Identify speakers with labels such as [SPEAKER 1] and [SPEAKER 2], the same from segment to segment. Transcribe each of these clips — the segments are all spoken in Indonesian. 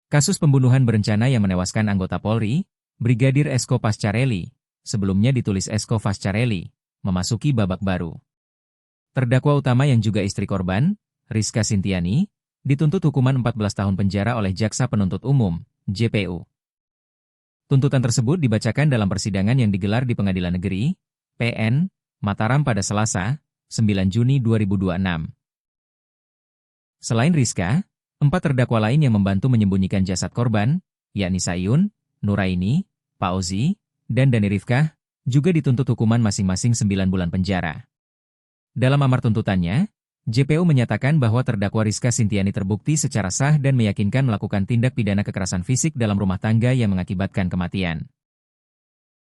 [SPEAKER 1] Kasus pembunuhan berencana yang menewaskan anggota Polri, Brigadir Esko Pascarelli, sebelumnya ditulis Esko Fascarelli, memasuki babak baru. Terdakwa utama yang juga istri korban, Rizka Sintiani, dituntut hukuman 14 tahun penjara oleh Jaksa Penuntut Umum, JPU. Tuntutan tersebut dibacakan dalam persidangan yang digelar di Pengadilan Negeri, PN, Mataram pada Selasa, 9 Juni 2026. Selain Rizka, 4 terdakwa lain yang membantu menyembunyikan jasad korban, yakni Sayun, Nuraini, Pauzi, dan Dani Rifkah, juga dituntut hukuman masing-masing 9 bulan penjara. Dalam amar tuntutannya, JPU menyatakan bahwa terdakwa Rizka Sintiani terbukti secara sah dan meyakinkan melakukan tindak pidana kekerasan fisik dalam rumah tangga yang mengakibatkan kematian.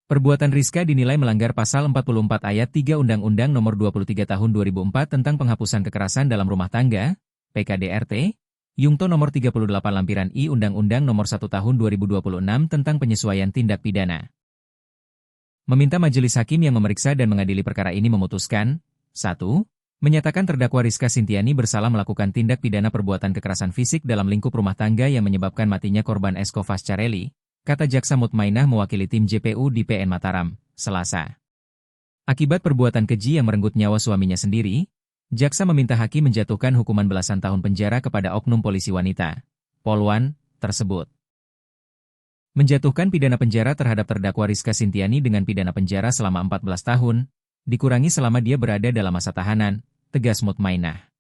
[SPEAKER 1] Perbuatan Rizka dinilai melanggar Pasal 44 Ayat 3 Undang-Undang Nomor 23 Tahun 2004 tentang Penghapusan Kekerasan dalam Rumah Tangga, PKDRT, Yungto Nomor 38 Lampiran I Undang-Undang Nomor 1 Tahun 2026 tentang Penyesuaian Tindak Pidana. Meminta majelis hakim yang memeriksa dan mengadili perkara ini memutuskan, 1. Menyatakan terdakwa Rizka Sintiani bersalah melakukan tindak pidana perbuatan kekerasan fisik dalam lingkup rumah tangga yang menyebabkan matinya korban Esko Fascarelli, kata Jaksa Mutmainah mewakili tim JPU di PN Mataram, Selasa. Akibat perbuatan keji yang merenggut nyawa suaminya sendiri, Jaksa meminta hakim menjatuhkan hukuman belasan tahun penjara kepada oknum polisi wanita, Polwan, tersebut. Menjatuhkan pidana penjara terhadap terdakwa Rizka Sintiani dengan pidana penjara selama 14 tahun, dikurangi selama dia berada dalam masa tahanan, tegas Mutmainah.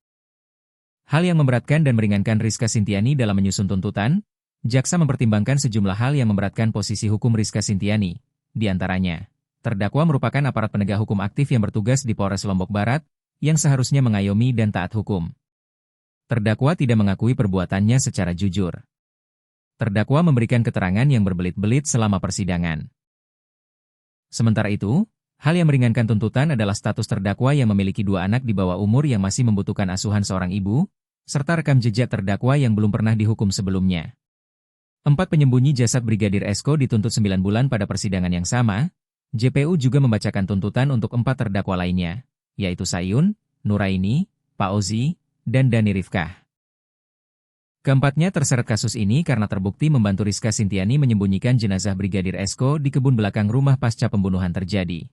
[SPEAKER 1] Hal yang memberatkan dan meringankan Rizka Sintiani dalam menyusun tuntutan, Jaksa mempertimbangkan sejumlah hal yang memberatkan posisi hukum Rizka Sintiani, di antaranya, terdakwa merupakan aparat penegak hukum aktif yang bertugas di Polres Lombok Barat, yang seharusnya mengayomi dan taat hukum. Terdakwa tidak mengakui perbuatannya secara jujur. Terdakwa memberikan keterangan yang berbelit-belit selama persidangan. Sementara itu, hal yang meringankan tuntutan adalah status terdakwa yang memiliki 2 anak di bawah umur yang masih membutuhkan asuhan seorang ibu, serta rekam jejak terdakwa yang belum pernah dihukum sebelumnya. 4 penyembunyi jasad Brigadir Esko dituntut 9 bulan pada persidangan yang sama. JPU juga membacakan tuntutan untuk 4 terdakwa lainnya, yaitu Sayun, Nuraini, Pauzi, dan Dani Rifkah. Keempatnya terseret kasus ini karena terbukti membantu Rizka Sintiani menyembunyikan jenazah Brigadir Esko di kebun belakang rumah pasca pembunuhan terjadi.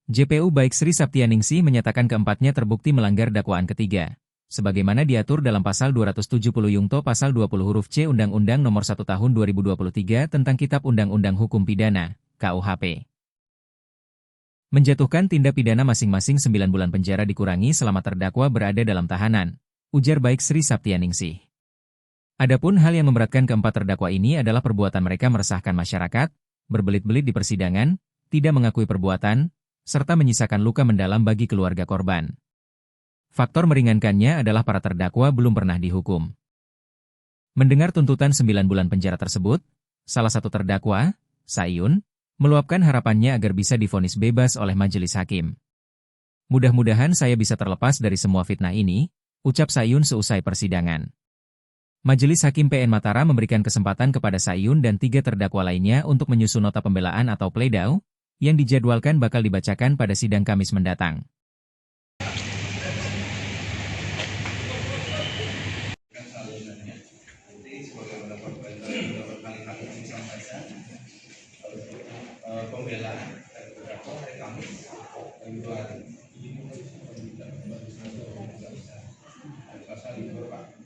[SPEAKER 1] JPU baik Sri Saptianingsih menyatakan keempatnya terbukti melanggar dakwaan ketiga, sebagaimana diatur dalam Pasal 270 Yungto Pasal 20 huruf C Undang-Undang Nomor 1 Tahun 2023 tentang Kitab Undang-Undang Hukum Pidana, KUHP. Menjatuhkan tindak pidana masing-masing 9 bulan penjara dikurangi selama terdakwa berada dalam tahanan, ujar baik Sri Saptianingsih. Adapun hal yang memberatkan keempat terdakwa ini adalah perbuatan mereka meresahkan masyarakat, berbelit-belit di persidangan, tidak mengakui perbuatan, serta menyisakan luka mendalam bagi keluarga korban. Faktor meringankannya adalah para terdakwa belum pernah dihukum. Mendengar tuntutan 9 bulan penjara tersebut, salah satu terdakwa, Sayun, meluapkan harapannya agar bisa divonis bebas oleh majelis hakim. Mudah-mudahan saya bisa terlepas dari semua fitnah ini, ucap Sayun seusai persidangan. Majelis Hakim PN Mataram memberikan kesempatan kepada Sayun dan 3 terdakwa lainnya untuk menyusun nota pembelaan atau pledau, yang dijadwalkan bakal dibacakan pada sidang Kamis mendatang.
[SPEAKER 2] Pembelaan dari terdakwa hari Kamis Februari pasal 54.